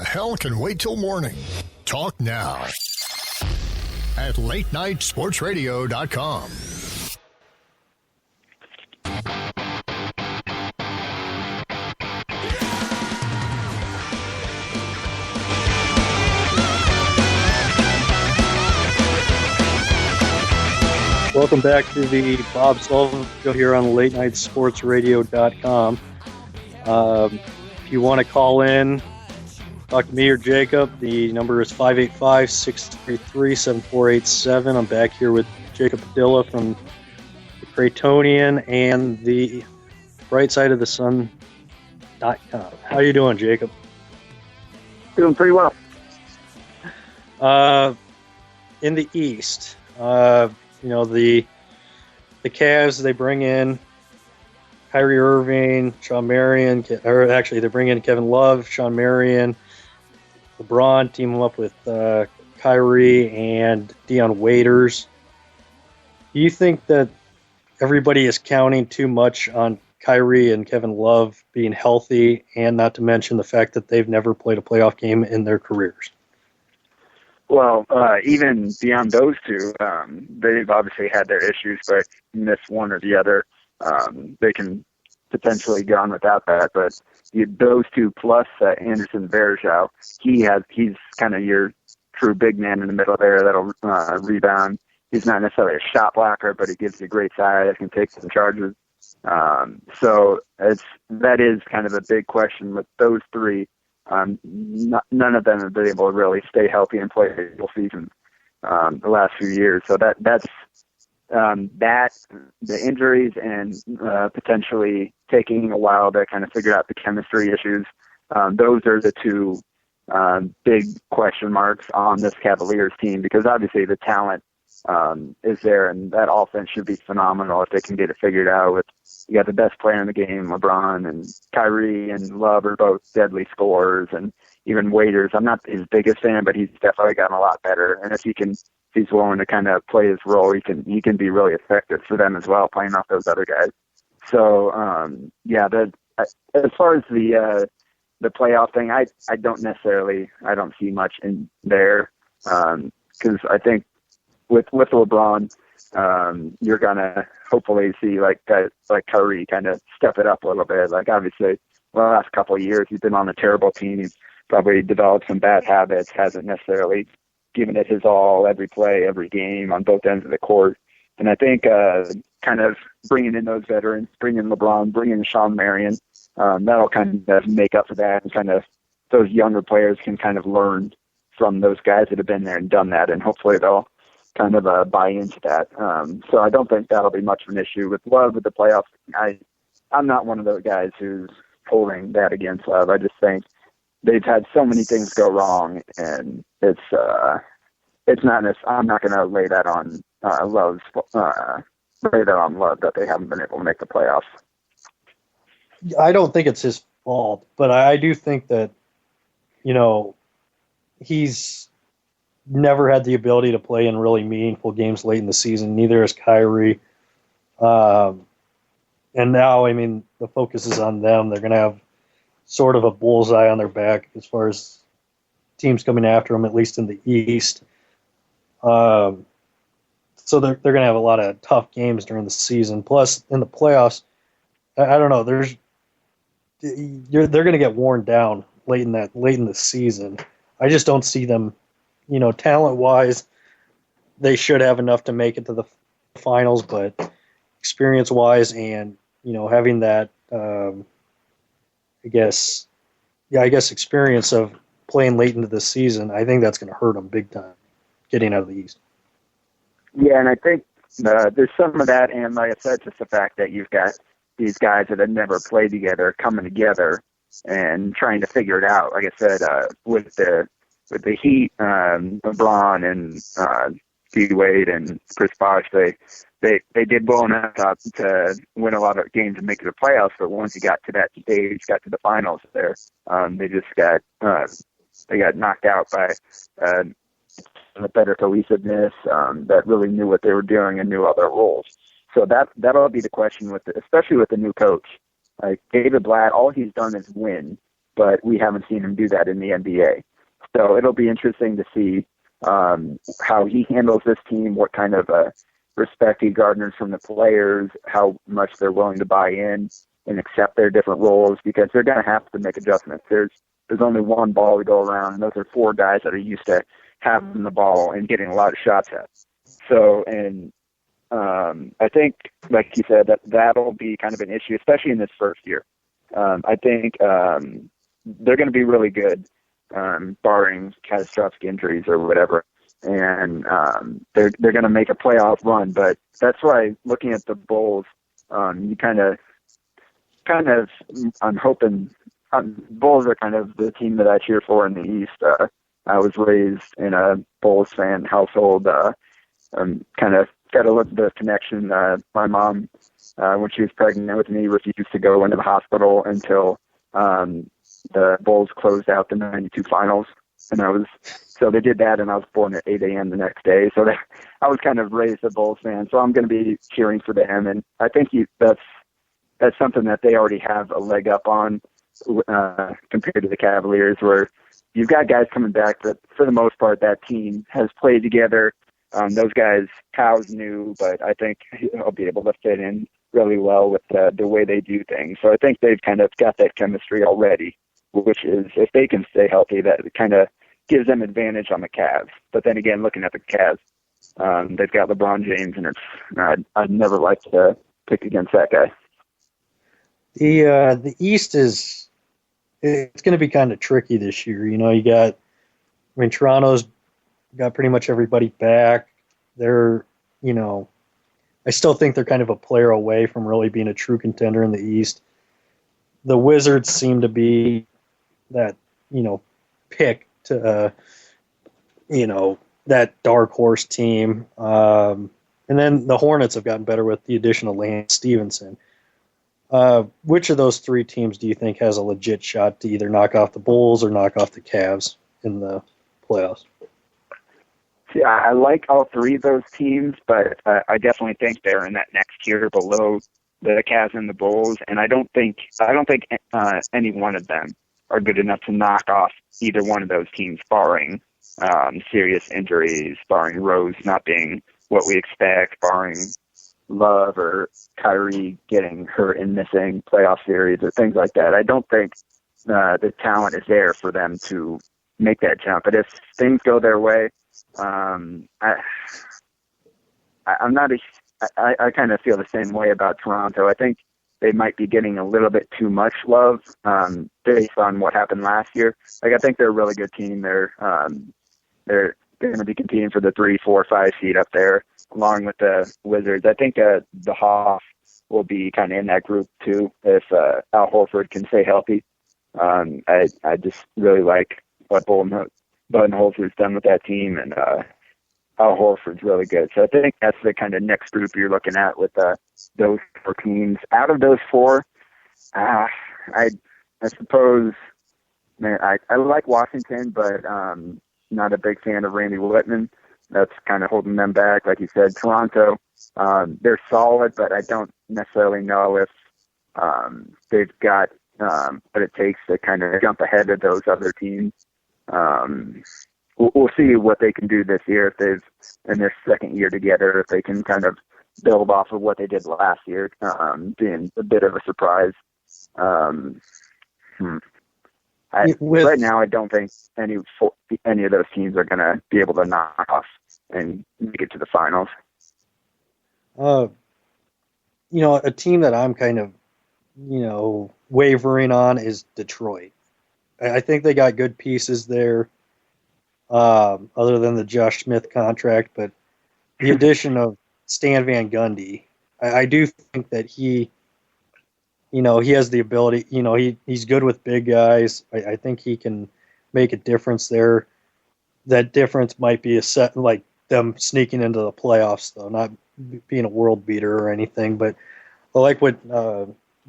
hell can wait till morning? Talk now at latenightsportsradio.com. Welcome back to the Bob Sullivan Show here on latenightsportsradio.com. If you want to call in, talk to me or Jacob, the number is 585-633-7487. I'm back here with Jacob Padilla from the Craytonian and the Bright Side of the Sun.com. How you doing, Jacob? Doing pretty well. In the East, the Cavs, they bring in Kyrie Irving, Sean Marion, or actually they bring in Kevin Love, Sean Marion, LeBron, team them up with Kyrie and Dion Waiters. Do you think that everybody is counting too much on Kyrie and Kevin Love being healthy, and not to mention the fact that they've never played a playoff game in their careers? Well, even beyond those two, they've obviously had their issues, but miss one or the other. They can potentially go on without that, but those two plus Anderson Varejao, he's kind of your true big man in the middle there that'll rebound. He's not necessarily a shot blocker, but he gives you great size, can take some charges. So that is kind of a big question with those three. None of them have been able to really stay healthy and play a full season the last few years. So that's the injuries and potentially taking a while to kind of figure out the chemistry issues. Those are the two big question marks on this Cavaliers team, because obviously the talent is there, and that offense should be phenomenal if they can get it figured out. You got the best player in the game, LeBron, and Kyrie and Love are both deadly scorers, and even Waiters. I'm not his biggest fan, but he's definitely gotten a lot better. And if he's willing to kind of play his role, he can be really effective for them as well, playing off those other guys. So as far as the playoff thing, I don't see much in there, because I think with LeBron, you're gonna hopefully see like Kyrie kind of step it up a little bit. Like obviously, the last couple of years he's been on a terrible team. He's probably developed some bad habits. Hasn't necessarily given it his all every play, every game on both ends of the court. And I think kind of bringing in those veterans, bringing in LeBron, bringing in Sean Marion, that'll kind of make up for that, and kind of those younger players can kind of learn from those guys that have been there and done that, and hopefully they'll kind of buy into that. So I don't think that'll be much of an issue with Love with the playoffs. I'm not one of those guys who's holding that against Love. I just think they've had so many things go wrong, and it's not. I'm not going to lay that on Love that they haven't been able to make the playoffs. I don't think it's his fault, but I do think that he's never had the ability to play in really meaningful games late in the season. Neither has Kyrie. And now, the focus is on them. They're going to have sort of a bullseye on their back as far as teams coming after them, at least in the East. So they're going to have a lot of tough games during the season. Plus, in the playoffs, I don't know. They're going to get worn down late in the season. I just don't see them. Talent-wise, they should have enough to make it to the finals, but experience-wise and, having that, experience of playing late into the season, I think that's going to hurt them big time getting out of the East. Yeah, and I think there's some of that, and like I said, just the fact that you've got these guys that have never played together coming together and trying to figure it out. Like I said, with the Heat, LeBron and D-Wade and Chris Bosh, they did well enough to win a lot of games and make it to the playoffs, but once you got to that stage, got to the finals there, they just got knocked out by a better cohesiveness that really knew what they were doing and knew all their roles. So that'll be the question especially with the new coach. Like David Blatt, all he's done is win. but we haven't seen him do that in the NBA. So it'll be interesting to see how he handles this team, what kind of respect he garners from the players, how much they're willing to buy in and accept their different roles, because they're going to have to make adjustments. There's only one ball to go around, and those are four guys that are used to having the ball and getting a lot of shots at. So, and I think, like you said, that'll be kind of an issue, especially in this first year. I think they're going to be really good, barring catastrophic injuries or whatever. And they're going to make a playoff run. But that's why, looking at the Bulls, you kind of, I'm hoping Bulls are kind of the team that I cheer for in the East. I was raised in a Bulls fan household. Kind of got a look at the connection. My mom, when she was pregnant with me, refused to go into the hospital until the Bulls closed out the '92 finals. And so they did that, and I was born at 8 a.m. the next day. So I was kind of raised a Bulls fan. So I'm going to be cheering for them. And I think that's something that they already have a leg up on compared to the Cavaliers, where you've got guys coming back that, for the most part, that team has played together. Those guys, Kyle's new, but I think he'll be able to fit in really well with the way they do things. So I think they've kind of got that chemistry already, which is, if they can stay healthy, that kind of gives them advantage on the Cavs. But then again, looking at the Cavs, they've got LeBron James, and I'd never like to pick against that guy. The East it's going to be kind of tricky this year. Toronto's got pretty much everybody back. They're, I still think they're kind of a player away from really being a true contender in the East. The Wizards seem to be that, pick to, that dark horse team. And then the Hornets have gotten better with the addition of Lance Stevenson. Which of those three teams do you think has a legit shot to either knock off the Bulls or knock off the Cavs in the playoffs? See, I like all three of those teams, but I definitely think they're in that next tier below the Cavs and the Bulls, and I don't think any one of them are good enough to knock off either one of those teams, barring serious injuries, barring Rose not being what we expect, barring Love or Kyrie getting hurt and missing playoff series or things like that. I don't think the talent is there for them to make that jump. But if things go their way, I'm not. I kind of feel the same way about Toronto. I think they might be getting a little bit too much love based on what happened last year. I think they're a really good team. They're going to be competing for the 3, 4, 5 seed up there, along with the Wizards. I think the Hawks will be kind of in that group too if Al Horford can stay healthy. I just really like what Budenholzer's done with that team, and Al Horford's really good. So I think that's the kind of next group you're looking at with those four teams. Out of those four, I suppose, man, I like Washington, but not a big fan of Randy Whitman. That's kind of holding them back. Like you said, Toronto, they're solid, but I don't necessarily know if they've got what it takes to kind of jump ahead of those other teams. We'll see what they can do this year if they've, in their second year together, if they can kind of build off of what they did last year, being a bit of a surprise. Right now, I don't think any of those teams are going to be able to knock off and make it to the finals. A team that I'm kind of, wavering on is Detroit. I think they got good pieces there, other than the Josh Smith contract, but the addition of Stan Van Gundy, I do think that he has the ability, he's good with big guys. I think he can make a difference there. That difference might be like them sneaking into the playoffs, though, not being a world beater or anything. But I like what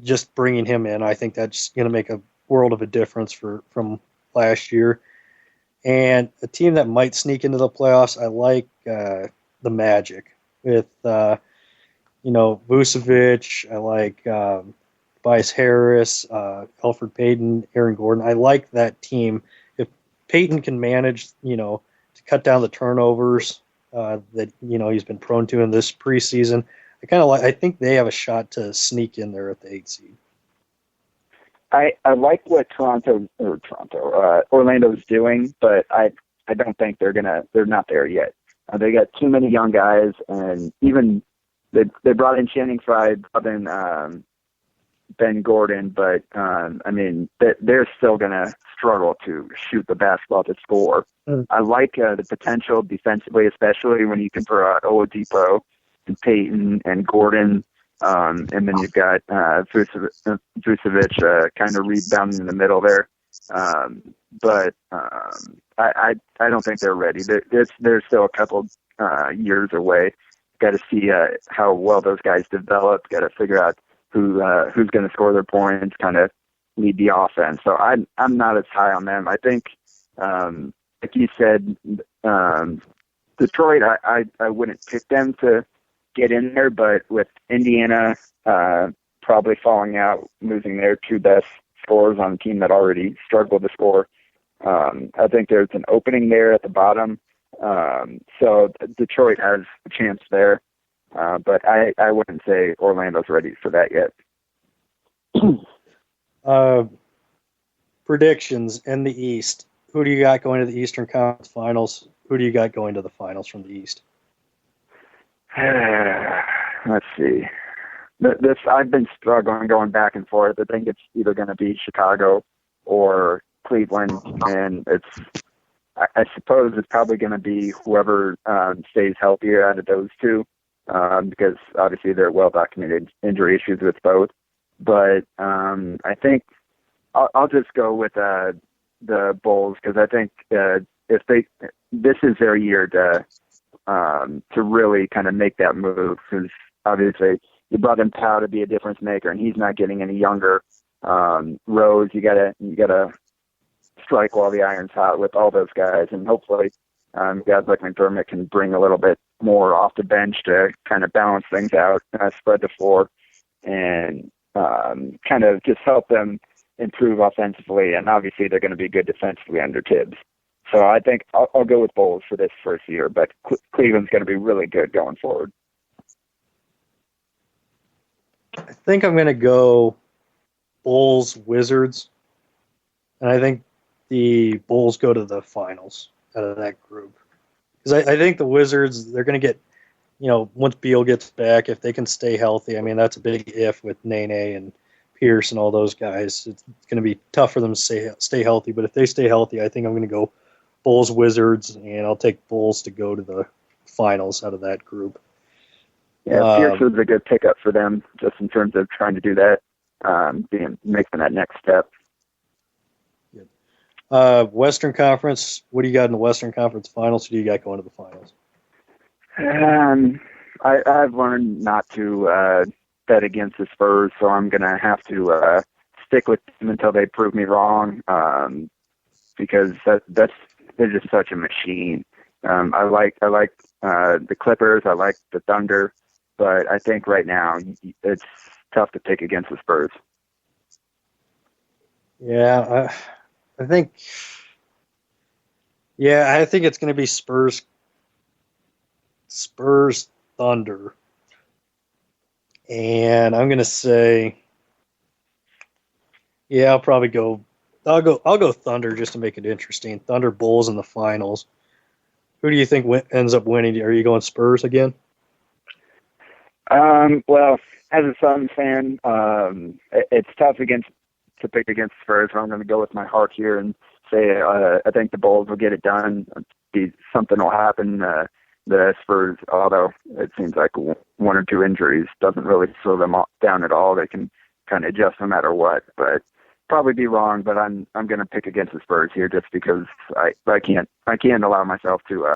just bringing him in. I think that's going to make a world of a difference from last year. And a team that might sneak into the playoffs, I like the Magic with Vucevic. I like Tobias Harris, Alfred Payton, Aaron Gordon. I like that team. If Payton can manage, to cut down the turnovers that he's been prone to in this preseason, I think they have a shot to sneak in there at the 8 seed. I like what Orlando's doing, but I don't think they're not there yet. They got too many young guys, and even they brought in Channing Frye, brought in Ben Gordon, but they're still gonna struggle to shoot the basketball to score. I like the potential defensively, especially when you can throw out Oladipo and Payton and Gordon. And then you've got Vucevic kind of rebounding in the middle there. But I don't think they're ready. They're still a couple years away. Got to see how well those guys develop. Got to figure out who's going to score their points, kind of lead the offense. So I'm not as high on them. I think, like you said, Detroit, I wouldn't pick them to get in there, but with Indiana probably falling out, losing their two best scorers on a team that already struggled to score, I think there's an opening there at the bottom. So Detroit has a chance there, but I wouldn't say Orlando's ready for that yet. Predictions in the East. Who do you got going to the Eastern Conference Finals? Who do you got going to the finals from the East? Let's see. This I've been struggling going back and forth. I think it's either going to be Chicago or Cleveland, and I suppose it's probably going to be whoever stays healthier out of those two, because obviously there are well-documented injury issues with both. But I think I'll just go with the Bulls, because I think this is their year to really kind of make that move, because obviously you brought in Powell to be a difference maker, and he's not getting any younger. Rose, you gotta strike while the iron's hot with all those guys, and hopefully guys like McDermott can bring a little bit more off the bench to kind of balance things out, spread the floor, and kind of just help them improve offensively. And obviously they're going to be good defensively under Tibbs. So I think I'll go with Bulls for this first year, but Cleveland's going to be really good going forward. I think I'm going to go Bulls, Wizards, and I think the Bulls go to the finals out of that group. Because I think the Wizards, they're going to get, once Beal gets back, if they can stay healthy, that's a big if with Nene and Pierce and all those guys. It's going to be tough for them to stay healthy, but if they stay healthy, I think I'm going to go Bulls, Wizards, and I'll take Bulls to go to the finals out of that group. Yeah, Pierce was a good pickup for them, just in terms of trying to do that, making that next step. Western Conference, what do you got in the Western Conference Finals? Who do you got going to the finals? I've learned not to bet against the Spurs, so I'm going to have to stick with them until they prove me wrong, because they're just such a machine. I like the Clippers, I like the Thunder, but I think right now it's tough to pick against the Spurs. Yeah, I think it's going to be Spurs Thunder. And I'm going to say, I'll go Thunder just to make it interesting. Thunder Bulls in the finals. Who do you think ends up winning? Are you going Spurs again? Well, as a Suns fan, it's tough to pick against Spurs. So I'm going to go with my heart here and say I think the Bulls will get it done. Something will happen. The Spurs, although it seems like one or two injuries, doesn't really slow them down at all. They can kind of adjust no matter what. But probably be wrong. But I'm going to pick against the Spurs here just because I can't allow myself to